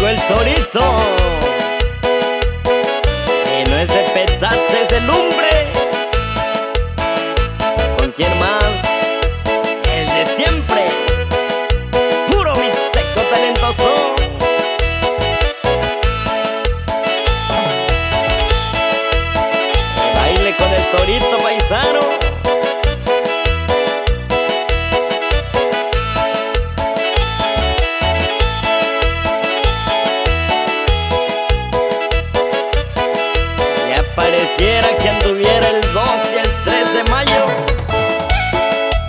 llegó el torito, y no es de petate, es de lumbre. ¿Con quién más? El de siempre, puro mixteco talentoso. El baile con el torito paisano. Pareciera que anduviera el 2 y el 3 de mayo,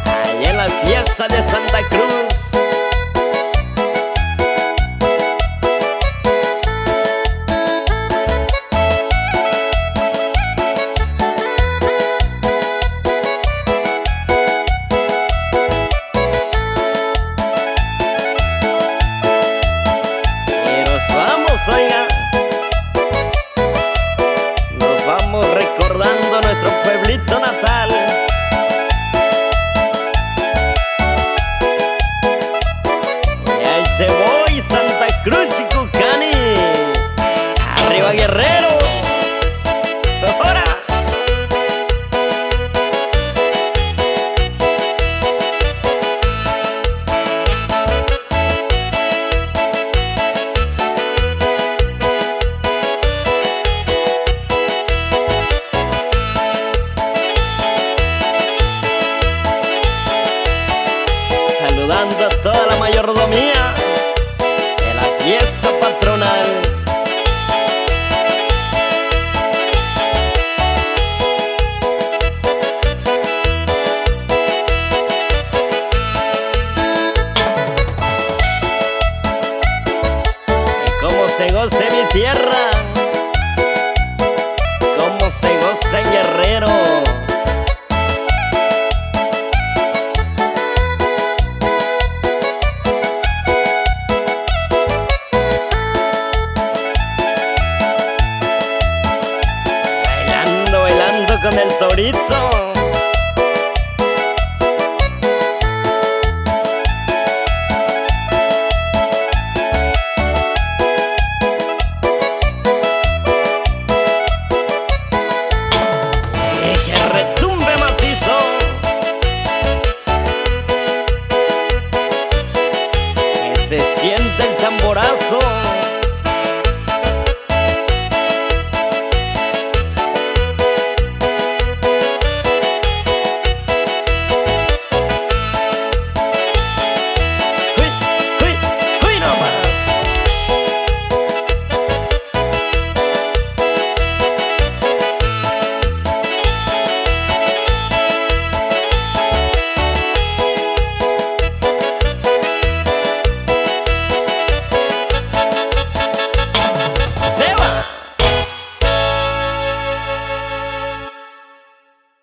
allá en la fiesta de Santa Cruz. Y nos vamos, oiga. Recordando nuestro pueblito natal. Y ahí te voy, Santa Cruz, Chicucani. Arriba, guerreros. ¡Ahora! Saludando a toda la mayordomía de la fiesta patronal. Y cómo se goce mi tierra, cómo se goce Guerrero. Con el torito, y que retumbe macizo, que se siente el tamborazo.